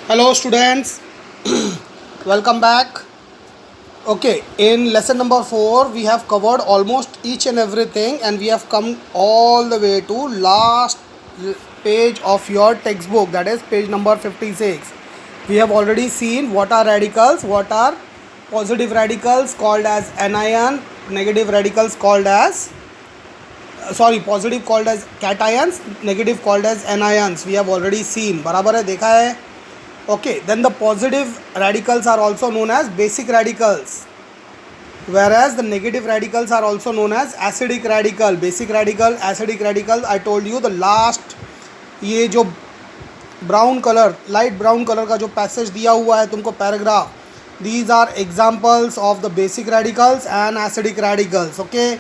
Hello students, welcome back. Okay, in lesson number 4 we have covered almost each and everything and we have come all the way to last page of your textbook, that is page number 56. We have already seen what are radicals, what are positive radicals called as anion, negative radicals called as positive called as cations, negative called as anions. We have already seen, बराबर है, देखा है. Okay, then the positive radicals are also known as basic radicals, whereas the negative radicals are also known as acidic radical. Basic radical, acidic radical, I told you the last, ये जो brown colour, light brown colour का जो passage दिया हुआ है तुमको paragraph, these are examples of the basic radicals and acidic radicals. Okay,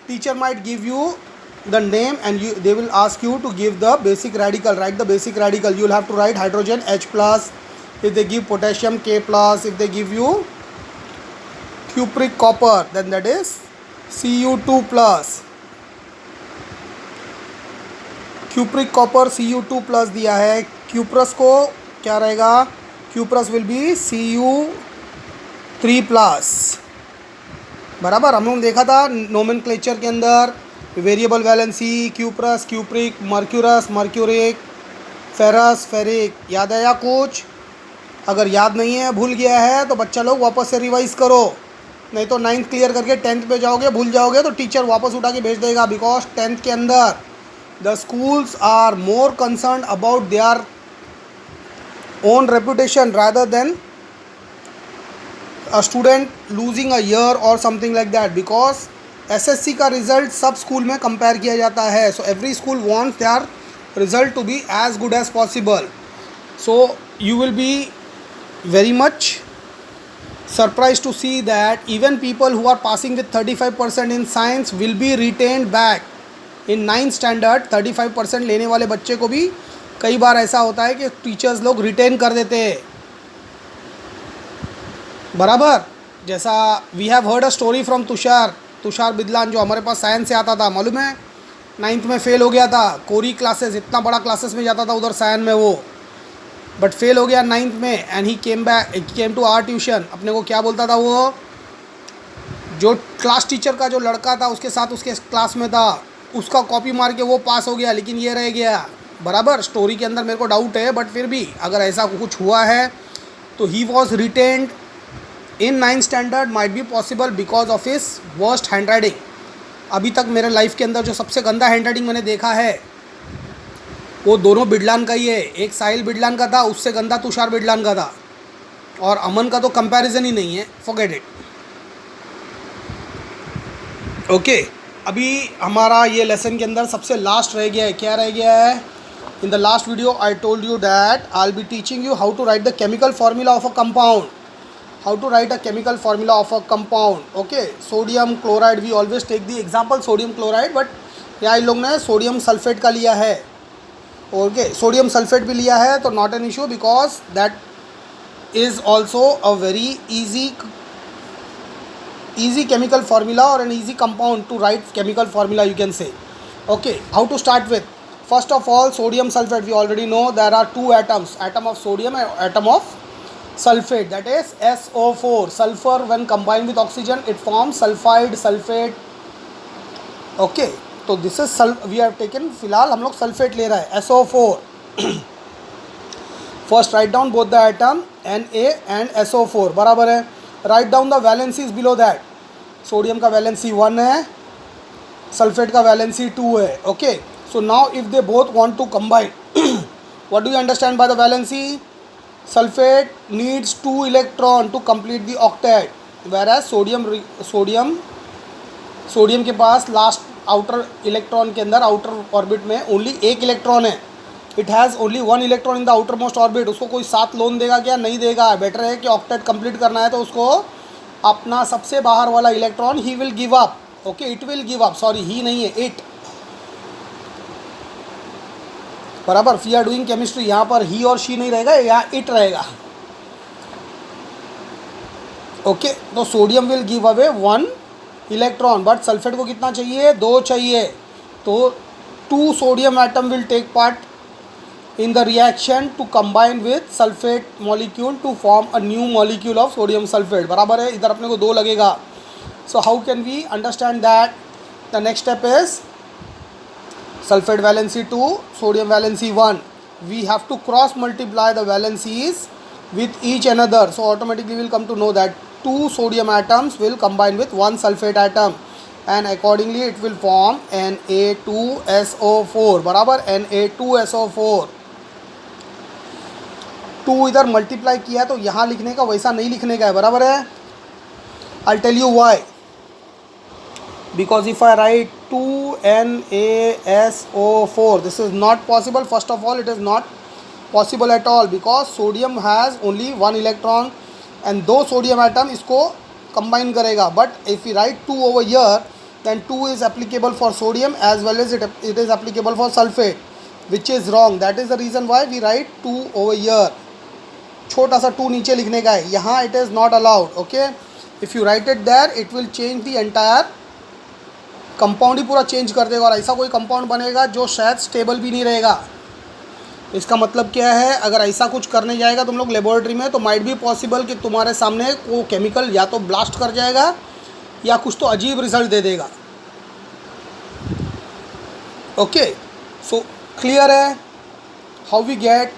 teacher might give you the name and they will ask you to give the basic radical. Write the basic radical. You will have to write hydrogen H plus. If they give potassium K plus. If they give you cupric copper, then that is Cu2 plus. cupric copper Cu2 plus दिया है. cuprous को क्या रहेगा? cuprous will be Cu3 plus. बराबर, हम लोग देखा था नोमेनक्लेचर के अंदर variable valency, cuprous, cupric, mercurous, mercuric, ferrous, ferric. याद है या कुछ? अगर याद नहीं है, भूल गया है, तो बच्चा लोग वापस से रिवाइज करो, नहीं तो 9th क्लियर करके 10th पे जाओगे, भूल जाओगे तो टीचर वापस उठा के भेज देगा. बिकॉज 10th के अंदर the schools are more concern about their own reputation rather than a student losing a year or something like that. Because SSC का रिज़ल्ट सब स्कूल में कंपेयर किया जाता है. So every school wants their result to be as good as possible. So you will be very much surprised to see that even people who are passing with 35% in science will be retained back in 9th standard. 35% लेने वाले बच्चे को भी कई बार ऐसा होता है कि टीचर्स लोग रिटेन कर देते हैं. बराबर, जैसा we have heard a story from Tushar Bidlan, जो हमारे पास साइंस से आता था, मालूम है 9th में फ़ेल हो गया था. कोरी क्लासेस, इतना बड़ा क्लासेस में जाता था उधर साइंस में वो, बट फेल हो गया 9th में. And he came to our tuition. अपने को क्या बोलता था वो, जो क्लास टीचर का जो लड़का था उसके साथ उसके क्लास में था, उसका कॉपी मार के वो पास हो गया, लेकिन ये रह गया. बराबर, स्टोरी के अंदर मेरे को डाउट है, बट फिर भी अगर ऐसा कुछ हुआ है तो he was retained in 9th standard. Might be possible because of his worst hand writing. अभी तक मेरे लाइफ के अंदर जो सबसे गंदा हैंड राइटिंग मैंने देखा है वो दोनों बिडलान का ही है. एक साहिल बिडलान का था, उससे गंदा तुषार बिडलान का था, और अमन का तो कंपैरिजन ही नहीं है. Forget it. ओके, अभी हमारा ये लेसन के अंदर सबसे लास्ट रह गया है. क्या रह गया है? In the last video I told you that I will be teaching you how to write the chemical formula of a compound. How to write a chemical formula of a compound. Okay, sodium chloride, we always take the example sodium chloride, but यहाँ इन लोग ने sodium sulphate का लिया है. Okay, sodium sulphate भी लिया है तो not an issue, because that is also a very easy chemical formula or an easy compound to write chemical formula, you can say. Okay, how to start with? First of all, sodium sulfate, we already know there are two atoms, atom of sodium and atom of sulfate, that is SO4. Sulfur when combined with oxygen it forms sulfide, sulfate. Okay, तो this is we have taken, फिलहाल हम लोग sulphate ले रहा है SO4. First write down both the atom Na and SO4. बराबर है. Write down the valencies below that. Sodium का वैलेंसी 1 है, सल्फेट का वैलेंसी 2 है. Okay, so now if they both want to combine, what do you understand by the valency? Sulfate needs 2 electron to complete the octet, whereas sodium के पास last outer electron के अंदर, outer orbit में only 1 electron है. It has only 1 electron in the outer most orbit. उसको कोई 7 loan देगा क्या? नहीं देगा. बेटर है कि ऑक्टेट कंप्लीट करना है तो उसको अपना सबसे बाहर वाला electron he will give up. Okay, it will give up, sorry he नहीं है, इट. बराबर, वी आर डूइंग केमिस्ट्री, यहाँ पर ही और शी नहीं रहेगा, यहाँ इट रहेगा. ओके, तो sodium will give away 1 electron, but sulphate को कितना चाहिए? 2 चाहिए. तो 2 sodium atom will take part in the reaction to combine with sulfate molecule to form a new molecule of sodium sulfate. बराबर है, इधर अपने को 2 लगेगा. So how can we understand that? The next step is sulfate valency 2, sodium valency 1. We have to cross multiply the valencies with each another. So automatically we will come to know that 2 sodium atoms will combine with 1 sulfate atom, and accordingly it will form Na2SO4. बराबर, Na2SO4. 2 इधर multiply किया तो यहाँ लिखने का वैसा नहीं लिखने का है. बराबर है. I'll tell you why. Because if I write 2NaSO4, this is not possible. First of all, it is not possible at all because sodium has only 1 electron and 2 sodium atom इसको combine करेगा. But if we write 2 over here, then 2 is applicable for sodium as well as it is applicable for sulfate, which is wrong. That is the reason why we write 2 over here. छोटा सा 2 नीचे लिखने का है. यहाँ it is not allowed. Okay, if you write it there, it will change the entire compound ही पूरा change कर देगा और ऐसा कोई कंपाउंड बनेगा जो शायद स्टेबल भी नहीं रहेगा. इसका मतलब क्या है, अगर ऐसा कुछ करने जाएगा तुम लोग लेबोरेटरी में तो माइट भी पॉसिबल कि तुम्हारे सामने वो केमिकल या तो ब्लास्ट कर जाएगा या कुछ तो अजीब रिजल्ट दे देगा. ओके, सो क्लियर है how we get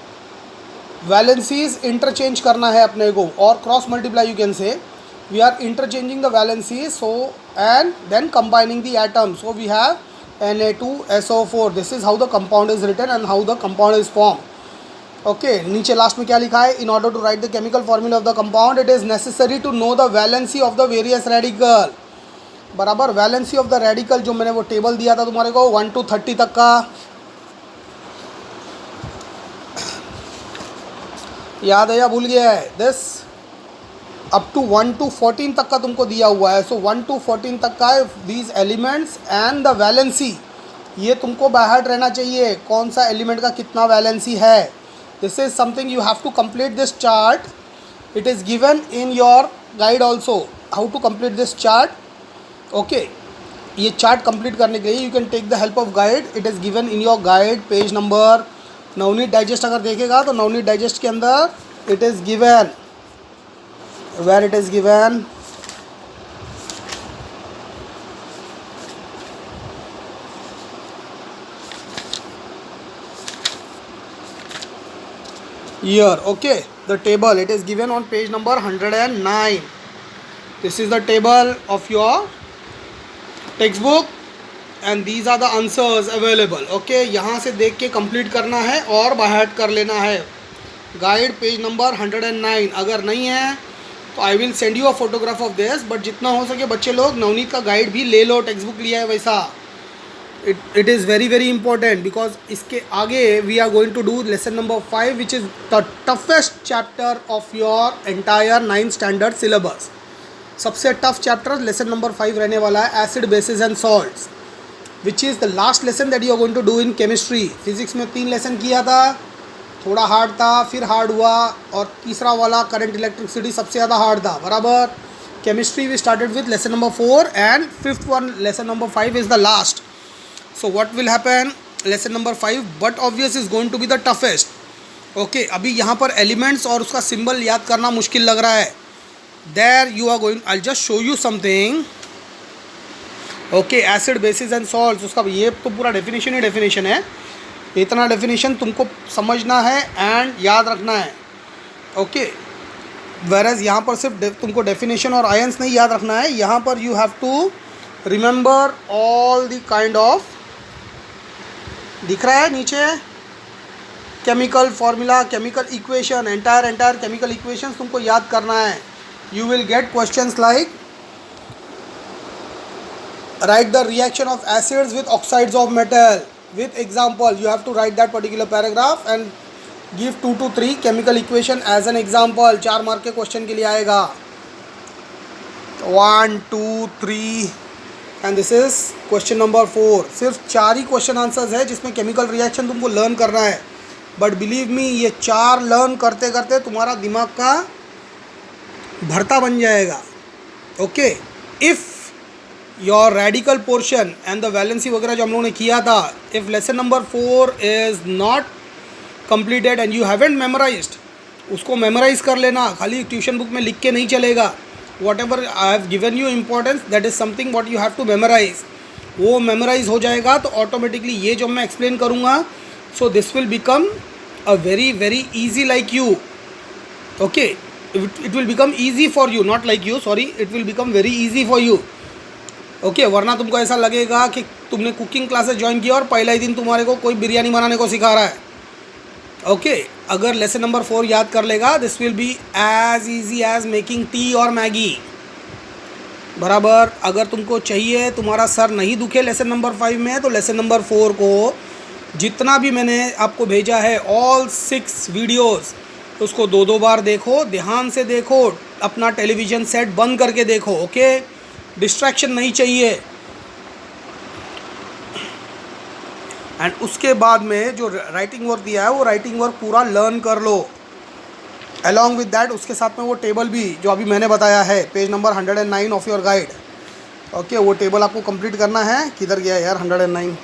valencies. Interchange करना है अपने को और cross multiply you can say. We are interchanging the valencies, so and then combining the atoms. So we have Na2SO4. This is how the compound is written and how the compound is formed. Okay, नीचे last में क्या लिखा है? In order to write the chemical formula of the compound, it is necessary to know the valency of the various radical. बराबर, valency of the radical जो मैंने वो table दिया था तुम्हारे को 1 to 30 तक का, याद है या भूल गया है? दिस अप टू 1 to 14 तक का तुमको दिया हुआ है. सो 1 to 14 तक का these elements and the valency, ये तुमको बाहर रहना चाहिए कौन सा एलिमेंट का कितना वैलेंसी है. This is something you have to complete this chart. It is given in your guide also how to complete this chart. Okay, ये चार्ट कंप्लीट करने के लिए you can take the help of guide. It is given in your guide page number. Navneet digest अगर देखेगा तो Navneet digest के अंदर it is given, where it is given here. Okay, the table, it is given on page number 109. This is the table of your textbook and these are the answers available. Okay, यहाँ से देख के complete करना है और बाहर कर लेना है. Guide page number 109. अगर नहीं है तो I will send you a photograph of this. But जितना हो सके बच्चे लोग नवनीत का गाइड भी ले लो, टेक्स्ट बुक लिया है वैसा. It is very very important because इसके आगे we are going to do lesson number 5 which is the toughest chapter of your entire 9th standard syllabus. सबसे टफ चैप्टर लेसन नंबर 5 रहने वाला है, acid bases and salts, which is the last lesson that you are going to do in chemistry. Physics में 3 lesson किया था, थोड़ा hard था, फिर हार्ड हुआ, और तीसरा वाला करंट इलेक्ट्रिसिटी सबसे ज़्यादा हार्ड था. बराबर. Chemistry we started with lesson number 4 and fifth one lesson number 5 is the last. So what will happen, lesson number 5 but obvious is going to be the toughest. Okay, अभी यहाँ पर elements और उसका symbol याद करना मुश्किल लग रहा है. There you are going, I just show you something. Okay, acid bases and salts, उसका ये तो पूरा डेफिनेशन ही डेफिनेशन है. इतना डेफिनेशन तुमको समझना है एंड याद रखना है. ओके, वेरएज यहाँ पर सिर्फ तुमको डेफिनेशन और आयंस नहीं याद रखना है, यहाँ पर you have to remember all the kind of, दिख रहा है नीचे, chemical formula, chemical equation, entire chemical equations तुमको याद करना है. You will get questions like write the reaction of acids with oxides of metal. With example, you have to write that particular paragraph and give 2 to 3 chemical equation as an example. 4 mark के question के लिए आएगा. 1 2 3 and this is question number 4. सिर्फ 4 ही question answers है जिसमें chemical reaction तुमको learn करना है. बट बिलीव मी, ये 4 लर्न करते करते तुम्हारा दिमाग का भरता बन जाएगा. Okay, if your radical portion and the valency वगैरह जो हम लोगों ने किया था, if lesson number 4 is not completed and you haven't memorized, उसको मेमोराइज कर लेना, खाली ट्यूशन बुक में लिख के नहीं चलेगा. Whatever I have given you importance, that is something what you have to memorize. वो मेमोराइज हो जाएगा तो ऑटोमेटिकली ये जो मैं एक्सप्लेन करूँगा, so this will become a very very easy like you. Okay, it will become easy for you, not like you, sorry, it will become very easy for you. Okay, वरना तुमको ऐसा लगेगा कि तुमने कुकिंग क्लासेस ज्वाइन किया और पहला ही दिन तुम्हारे को कोई बिरयानी बनाने को सिखा रहा है. ओके, अगर लेसन नंबर 4 याद कर लेगा, this will be as easy as making tea और मैगी. बराबर. अगर तुमको चाहिए तुम्हारा सर नहीं दुखे लेसन नंबर 5 में, तो लेसन नंबर 4 को जितना भी मैंने आपको भेजा है, ऑल 6 वीडियोस, उसको 2-2 बार देखो, ध्यान से देखो, अपना टेलीविज़न सेट बंद करके देखो. ओके, डिस्ट्रैक्शन नहीं चाहिए. एंड उसके बाद में जो राइटिंग वर्क दिया है, वो राइटिंग वर्क पूरा लर्न कर लो. अलॉन्ग विद दैट, उसके साथ में वो टेबल भी जो अभी मैंने बताया है, page number 109 of your guide. Okay, वो टेबल आपको कंप्लीट करना है. किधर गया यार 109?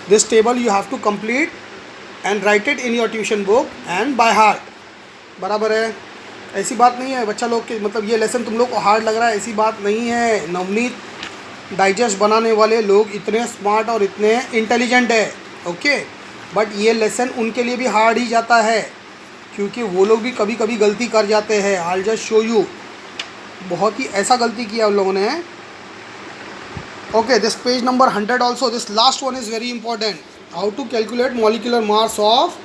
This table you have to complete and write it in your tuition book and by heart. बराबर है. ऐसी बात नहीं है बच्चा लोग के, मतलब ये लेसन तुम लोग को हार्ड लग रहा है, ऐसी बात नहीं है. नवनीत डाइजेस्ट बनाने वाले लोग इतने स्मार्ट और इतने इंटेलिजेंट है. ओके, बट ये लेसन उनके लिए भी हार्ड ही जाता है, क्योंकि वो लोग भी कभी कभी गलती कर जाते हैं. आई जस्ट शो यू, बहुत ही ऐसा गलती किया उन लोगों ने. Okay, this page number 100 also, this last one is very important. How to calculate molecular mass of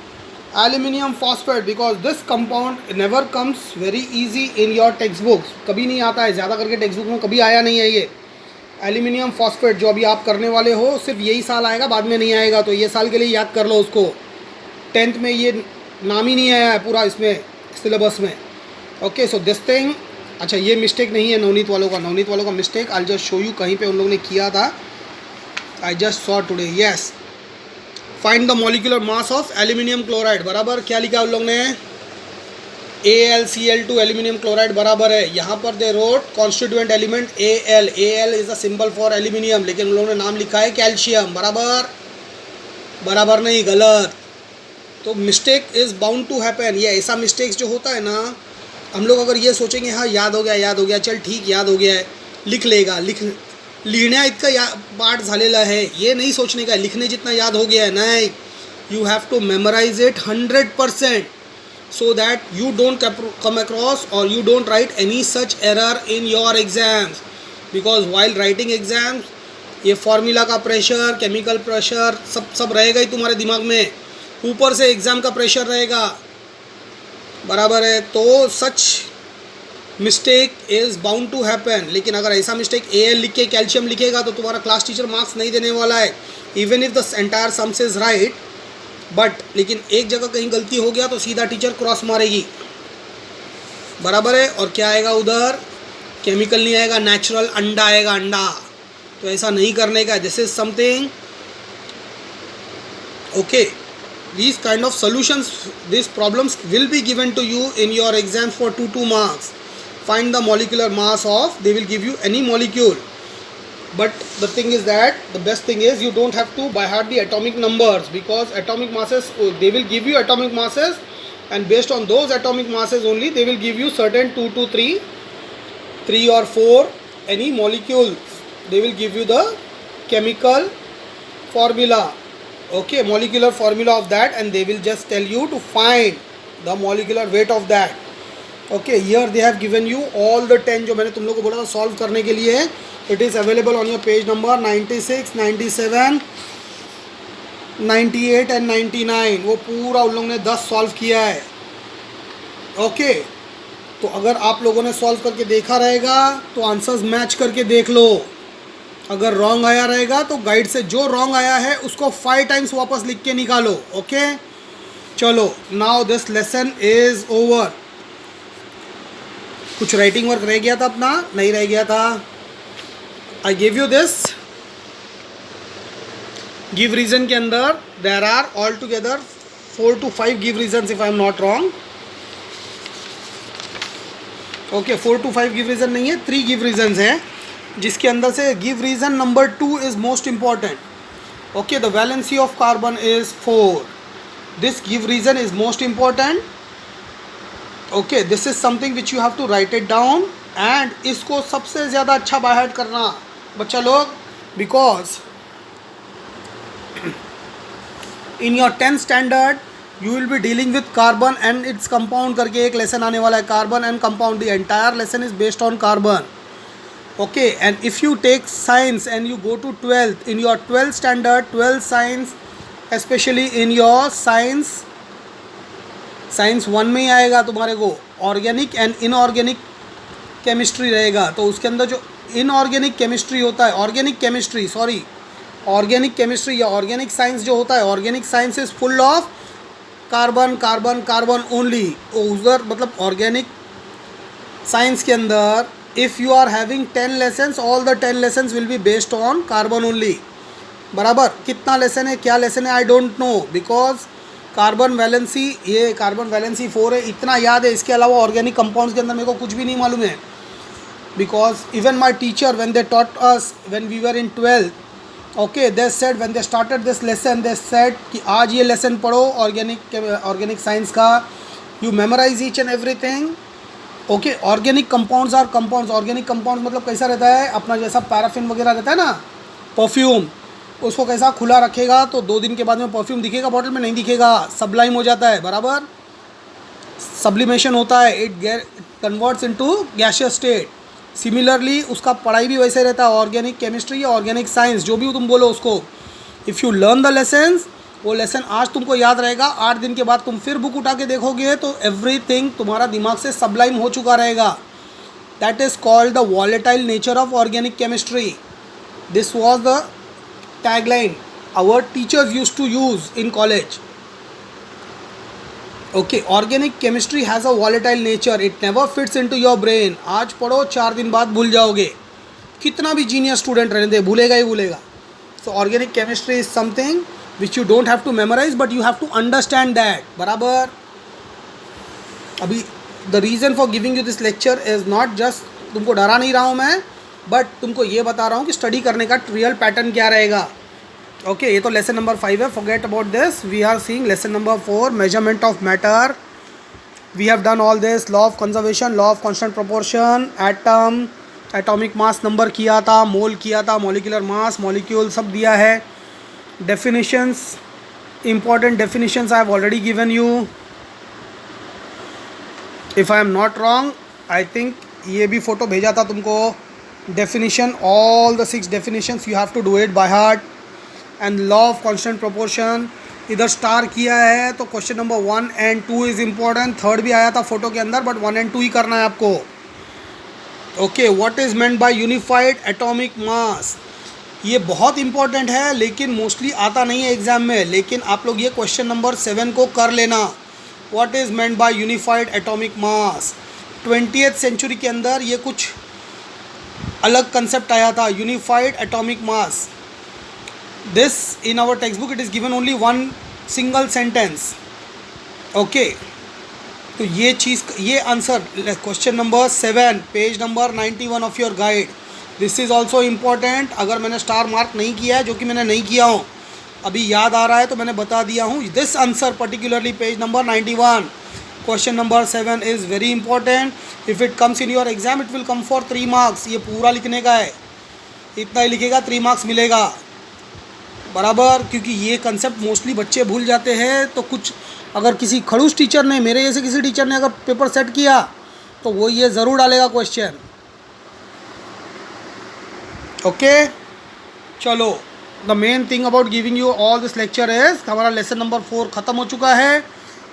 aluminium phosphate, because this compound never comes very easy in your text books. कभी नहीं आता है, ज़्यादा करके टेक्स्ट बुक में कभी आया नहीं है. ये एल्यूमिनियम फॉस्फेट जो अभी आप करने वाले हो, सिर्फ यही साल आएगा, बाद में नहीं आएगा. तो ये साल के लिए याद कर लो उसको. 10th में ये नाम ही नहीं आया है पूरा इसमें सिलेबस में. Okay, so this thing. अच्छा, ये मिस्टेक नहीं है नवनीत वालों का. नवनीत वालों का mistake I just show you, कहीं पे उन लोगों ने किया था. I just saw today. Yes, find the molecular mass of aluminium chloride. बराबर. क्या लिखा उन लोगों ने? AlCl2 aluminium chloride. बराबर है. यहाँ पर they wrote constituent element Al. Al is a symbol for aluminium, लेकिन उन लोगों ने नाम लिखा है कैल्शियम. बराबर. बराबर नहीं, गलत. तो mistake is bound to happen. ये ऐसा मिस्टेक्स जो होता है ना, हम लोग अगर ये सोचेंगे हाँ याद हो गया, चल ठीक याद हो गया है, लिख लेगा, लिखण्या इतका पाठ झालेला है, ये नहीं सोचने का लिखने जितना याद हो गया है. नहीं, you have to memorise it 100%, so that you don't come across or you don't write any such error in your exams. Because while writing exams, ये फार्मूला का प्रेशर, केमिकल प्रेशर सब रहेगा ही तुम्हारे दिमाग में. ऊपर से एग्ज़ाम का प्रेशर रहेगा. बराबर है. तो such mistake is bound to happen. लेकिन अगर ऐसा मिस्टेक Al लिख के कैल्शियम लिखेगा तो तुम्हारा क्लास टीचर मार्क्स नहीं देने वाला है, even if the entire sums is right. But लेकिन एक जगह कहीं गलती हो गया तो सीधा टीचर क्रॉस मारेगी. बराबर है. और क्या आएगा उधर? केमिकल नहीं आएगा, नेचुरल अंडा आएगा, अंडा. तो ऐसा नहीं करने का. This is something. Okay, these kind of solutions, these problems will be given to you in your exam for 2 marks. Find the molecular mass of, they will give you any molecule. But the thing is that the best thing is you don't have to by heart the atomic numbers, because atomic masses, they will give you atomic masses, and based on those atomic masses only they will give you certain 2 to 3 or 4 any molecules. They will give you the chemical formula. Okay, molecular formula of that, and they will just tell you to find the molecular weight of that. Okay, here they have given you all the 10 जो मैंने तुम लोग को बोला था solve करने के लिए. It is available on your page number 96, 97, 98 and 99. वो पूरा उन लोगों ने 10 सॉल्व किया है. ओके, तो अगर आप लोगों ने सॉल्व करके देखा रहेगा तो आंसर्स मैच करके देख लो. अगर रॉन्ग आया रहेगा तो गाइड से जो रॉन्ग आया है उसको 5 टाइम्स वापस लिख के निकालो. ओके, चलो. Now this lesson is over. कुछ राइटिंग वर्क रह गया था अपना? नहीं रह गया था. I gave you this. Give reason के अंदर there are altogether 4 to 5 give reasons if I am not wrong. Okay, 4 to 5 give reason नहीं है, 3 give reasons है, जिसके अंदर से give reason number 2 is most important. Okay, the valency of carbon is 4. This give reason is most important. Okay, this is something which you have to write it down. And इसको सबसे ज़्यादा अच्छा by heart करना बच्चा लोग, because in your 10th standard you will be dealing with carbon and its compound करके एक lesson आने वाला है. Carbon and compound, the entire lesson is based on carbon. Okay, and if you take science and you go to 12th, in your 12th standard, 12th science, especially in your science 1 में ही आएगा तुम्हारे को organic and inorganic chemistry रहेगा. तो उसके अंदर जो inorganic chemistry होता है, ऑर्गेनिक केमिस्ट्री या ऑर्गेनिक साइंस जो होता है, organic science is full of carbon carbon carbon only. उधर मतलब ऑर्गेनिक साइंस के अंदर if you are having 10 lessons, all the 10 lessons will be based on carbon only. बराबर. कितना लेसन है, क्या लेसन है, I don't know, because carbon valency, ये कार्बन वैलेंसी 4 है, इतना याद है. इसके अलावा ऑर्गेनिक कंपाउंड्स के अंदर मेरे को कुछ भी नहीं मालूम है. Because even my teacher when they taught us when we were in 12th, okay, they said when they started this lesson, they said कि आज ये लेसन पढ़ो ऑर्गेनिक साइंस का, you memorise each and everything. Okay, organic compounds are compounds. Organic compounds मतलब कैसा रहता है, अपना जैसा पैराफिन वगैरह रहता है ना, परफ्यूम, उसको कैसा खुला रखेगा तो 2 दिन के बाद में परफ्यूम दिखेगा, बॉटल में नहीं दिखेगा, सब्लाइम हो जाता है. बराबर. सब्लिमेशन होता है, it converts into gaseous state. Similarly उसका पढ़ाई भी वैसे रहता है, ऑर्गेनिक केमिस्ट्री या ऑर्गेनिक साइंस जो भी तुम बोलो उसको. If you learn the lessons, वो लेसन आज तुमको याद रहेगा, 8 दिन के बाद तुम फिर बुक उठा के देखोगे तो एवरीथिंग तुम्हारा दिमाग से सब्लाइम हो चुका रहेगा. That is called the volatile nature of organic chemistry. This was the tagline our teachers used to use in college. Okay, organic chemistry has a volatile nature, it never fits into your brain. आज पढ़ो, 4 दिन बाद भूल जाओगे, कितना भी genius student रहने दे, भूलेगा ही भूलेगा. So organic chemistry is something which you don't have to memorize but you have to understand that. बराबर. अभी the reason for giving you this lecture is not just, तुमको डरा नहीं रहा हूँ मैं, बट तुमको ये बता रहा हूँ कि स्टडी करने का रियल पैटर्न क्या रहेगा. ओके, ये तो लेसन नंबर 5 है, forget about this. We are seeing lesson number 4, measurement of matter. We have done all this. Law of conservation, law of constant proportion, atom, atomic mass number किया था, मोल किया था, molecular mass, molecule सब दिया है. Definitions, important definitions I have already given you. If I am not wrong, I think ये भी photo भेजा था तुमको. definition, all the 6 definitions you have to do it by heart. and law of constant proportion, इधर star किया है तो question number 1 and 2 is important. 3rd भी आया था फोटो के अंदर, बट 1 and 2 ही करना है आपको. Okay, what is meant by unified atomic मास, ये बहुत इंपॉर्टेंट है लेकिन मोस्टली आता नहीं है एग्जाम में. लेकिन आप लोग ये क्वेश्चन नंबर 7 को कर लेना. What is meant by unified atomic mass. 20th century के अंदर ये कुछ अलग कंसेप्ट आया था, unified atomic mass. This in our text book it is given only 1 single sentence. Okay, तो ये चीज़, ये answer question number 7, page number 91 of your guide. This is also important. अगर मैंने स्टार मार्क नहीं किया है, जो कि मैंने नहीं किया हूँ, अभी याद आ रहा है तो मैंने बता दिया हूँ. This answer particularly page number 91, question number 7 is very important. If it comes in your exam it will come for 3 marks. ये पूरा लिखने का है, इतना ही लिखेगा, 3 मार्क्स मिलेगा. बराबर. क्योंकि ये कंसेप्ट मोस्टली बच्चे भूल जाते हैं. तो कुछ अगर किसी खड़ूस टीचर ने, मेरे जैसे किसी टीचर ने अगर पेपर सेट किया तो वो ये ज़रूर डालेगा क्वेश्चन. ओके, चलो. The main thing about giving you all this lecture is, हमारा लेसन नंबर 4 ख़त्म हो चुका है.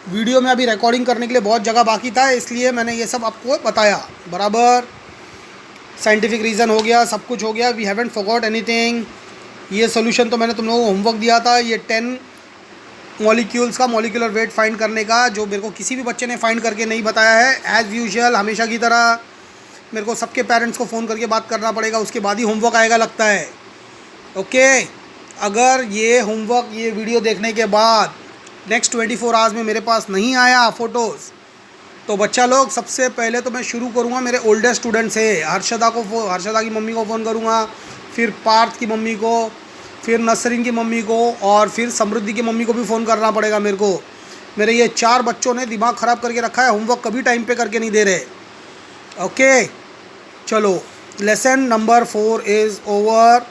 वीडियो में अभी रिकॉर्डिंग करने के लिए बहुत जगह बाकी था, इसलिए मैंने ये सब आपको बताया. बराबर. साइंटिफिक रीज़न हो गया, सब कुछ हो गया. We haven't forgot anything. ये सोल्यूशन तो मैंने तुम लोगों को होमवर्क दिया था, ये 10 मॉलिक्यूल्स का मॉलिक्यूलर वेट फाइंड करने का, जो मेरे को किसी भी बच्चे ने फाइंड करके नहीं बताया है. एज़ यूजुअल हमेशा की तरह मेरे को सबके पेरेंट्स को फ़ोन करके बात करना पड़ेगा, उसके बाद ही होमवर्क आएगा लगता है. ओके, अगर ये होमवर्क, ये वीडियो देखने के बाद नेक्स्ट 24 आवर्स में मेरे पास नहीं आया फ़ोटोज़, तो बच्चा लोग, सबसे पहले तो मैं शुरू करूँगा मेरे ओल्डेस्ट स्टूडेंट से. हर्षदा की मम्मी को फ़ोन करूँगा, फिर पार्थ की मम्मी को, फिर नसरीन की मम्मी को और फिर समृद्धि की मम्मी को भी फ़ोन करना पड़ेगा मेरे को। मेरे ये 4 बच्चों ने दिमाग ख़राब करके रखा है, होमवर्क कभी टाइम पे करके नहीं दे रहे। ओके चलो, lesson number 4 is over.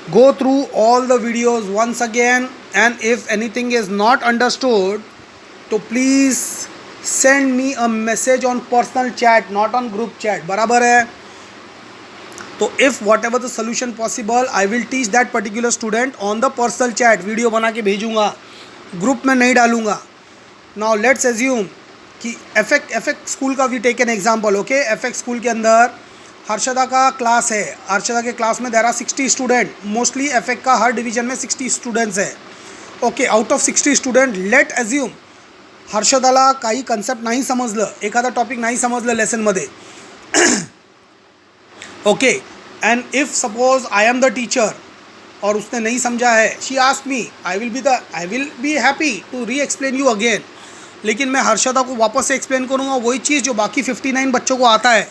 Go through all the videos once again, and if anything is not understood, तो please send me a message on personal chat, not on group chat. बराबर है? तो if whatever the solution possible, I will teach that particular student on the personal chat. Video बना के भेजूँगा, group में नहीं डालूँगा. Now let's assume कि एफेक्ट स्कूल का we take an example. Okay, effect school के अंदर हर्षदा का क्लास है. हर्षदा के क्लास में देर आर 60 स्टूडेंट. मोस्टली एफेक्ट का हर डिवीजन में 60 स्टुडंट्स है. Okay, out of 60 student let assume हर्षदाला काही कन्सेप्ट नाही समजलं, एखादा टॉपिक नाही समजलं लेसनमध्ये. Okay, and if suppose I am the teacher और उसने नहीं समझा है, she ask me, I will be happy to re explain you again. लेकिन मैं हर्षदा को वापस से एक्सप्लेन करूँगा वही चीज़ जो बाकी 59 बच्चों को आता है.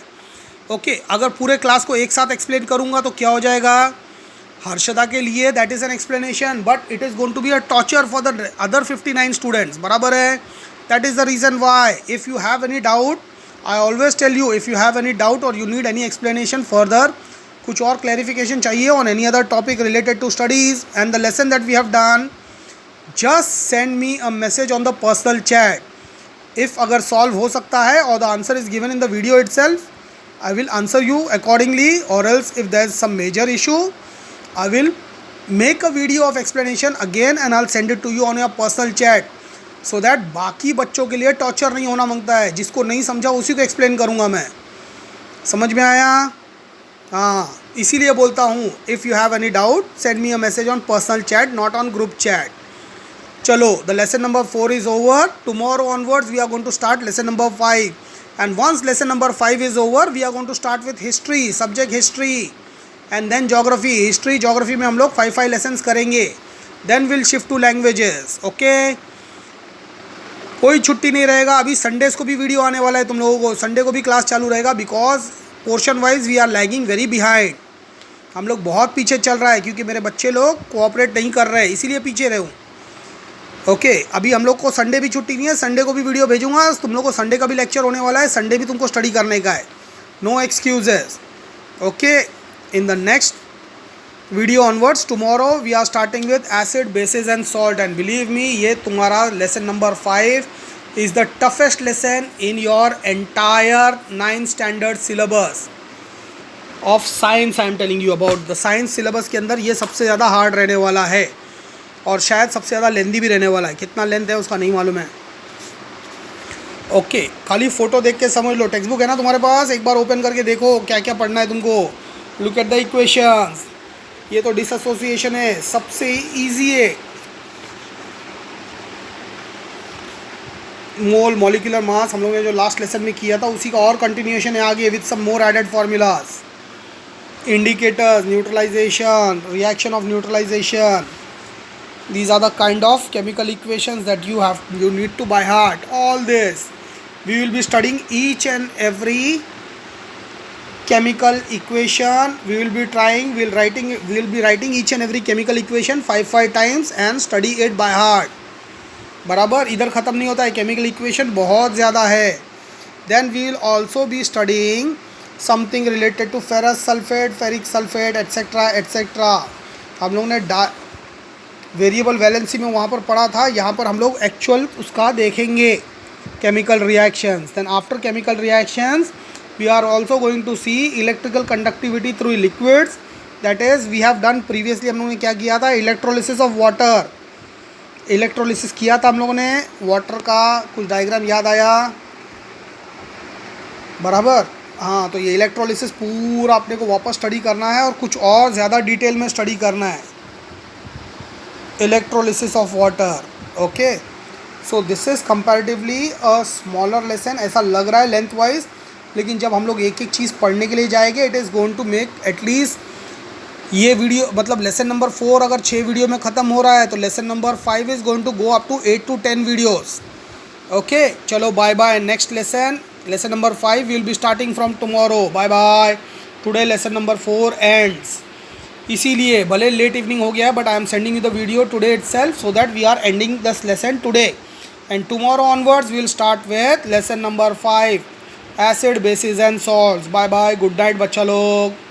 ओके, अगर पूरे क्लास को एक साथ एक्सप्लेन करूँगा तो क्या हो जाएगा? हर्षदा के लिए that is an explanation, but it is going to be a torture for the other 59 students. बराबर है? That is the reason why if you have any doubt, I always tell you, if you have any doubt और you need any explanation further, कुछ और clarification चाहिए on any other topic related to studies and the lesson that we have done, just send me a message on the personal chat. If अगर solve हो सकता है और the answer is given in the video itself, I will answer you accordingly, or else if there is some major issue, I will make a video of explanation again and I'll send it to you on your personal chat, so that बाकी बच्चों के लिए torture नहीं होना मांगता है. जिसको नहीं समझा उसी को एक्सप्लेन करूँगा मैं. समझ में आया? हाँ, इसीलिए बोलता हूँ if you have any doubt send me a message on personal chat, not on group chat. चलो, the lesson number 4 is over. Tomorrow onwards we are going to start lesson number 5. And once lesson number 5 is over, we are going to start with history, subject history, and then geography. History, geography में हम लोग 5 lessons करेंगे. Then we'll shift to languages. Okay? कोई छुट्टी नहीं रहेगा. अभी Sundays को भी वीडियो आने वाला है तुम लोगों को. संडे को भी क्लास चालू रहेगा because portion wise we are lagging very behind. हम लोग बहुत पीछे चल रहा है क्योंकि मेरे बच्चे लोग कोऑपरेट नहीं कर रहे हैं, इसीलिए पीछे रहे हूँ. ओके, अभी हम लोग को संडे भी छुट्टी नहीं है. संडे को भी वीडियो भेजूंगा. तुम लोग को संडे का भी लेक्चर होने वाला है. संडे भी तुमको स्टडी करने का है. No excuses. Okay, in the next video onwards tomorrow we are starting with acid, bases and salt. And believe me, ये तुम्हारा lesson number 5 is the toughest lesson in your entire 9th standard syllabus of science. I am telling you about the science syllabus के अंदर ये सबसे ज़्यादा hard रहने वाला है और शायद सबसे ज़्यादा लेंदी भी रहने वाला है. कितना लेंथ है उसका नहीं मालूम है. ओके, खाली फ़ोटो देख के समझ लो. टेक्स्ट बुक है ना तुम्हारे पास? एक बार ओपन करके देखो क्या क्या पढ़ना है तुमको. Look at the equations. ये तो डिसएसोसिएशन है, सबसे इजी है. मोल, मॉलिक्यूलर मास हम लोगों ने जो लास्ट लेसन में किया था उसी का और कंटिन्यूएशन है आगे with some more added formulas. Indicators, neutralisation, reaction of neutralisation. These are the kind of chemical equations that you need to by heart. All this we will be studying each and every chemical equation. We will be writing each and every chemical equation 5 times and study it by heart. बराबर, इधर ख़त्म नहीं होता है. chemical equation बहुत ज़्यादा है. Then we will also be studying something related to ferrous sulfate, ferric sulfate, etc. etc. हम लोग ने वेरिएबल वैलेंसी में वहाँ पर पढ़ा था. यहाँ पर हम लोग एक्चुअल उसका देखेंगे chemical reactions. Then after chemical reactions we are also going to see electrical conductivity through liquids. That is we have done previously. हम लोगों ने क्या किया था? Electrolysis of water. इलेक्ट्रोलिसिस किया था हम लोगों ने. वाटर का कुछ डायग्राम याद आया? बराबर. हाँ, तो ये इलेक्ट्रोलिसिस पूरा अपने को वापस स्टडी करना है और कुछ और ज़्यादा डिटेल में स्टडी करना है. Electrolysis of water. Okay, so this is comparatively a smaller lesson. ऐसा लग रहा है लेंथ वाइज, लेकिन जब हम लोग एक एक चीज़ पढ़ने के लिए जाएंगे it is going to make at least ये वीडियो, मतलब लेसन नंबर 4 अगर 6 वीडियो में ख़त्म हो रहा है तो lesson number 5 is going to go up to 8 to 10 videos. Okay, चलो bye bye. Next lesson, lesson number 5 will be starting from tomorrow. Bye bye. Today lesson number 4 ends. इसीलिए भले लेट इवनिंग हो गया है, but I am sending you the video today itself so that we are ending this lesson today, and tomorrow onwards we will start with lesson number 5, acid bases and salts. Bye bye, good night बच्चा लोग.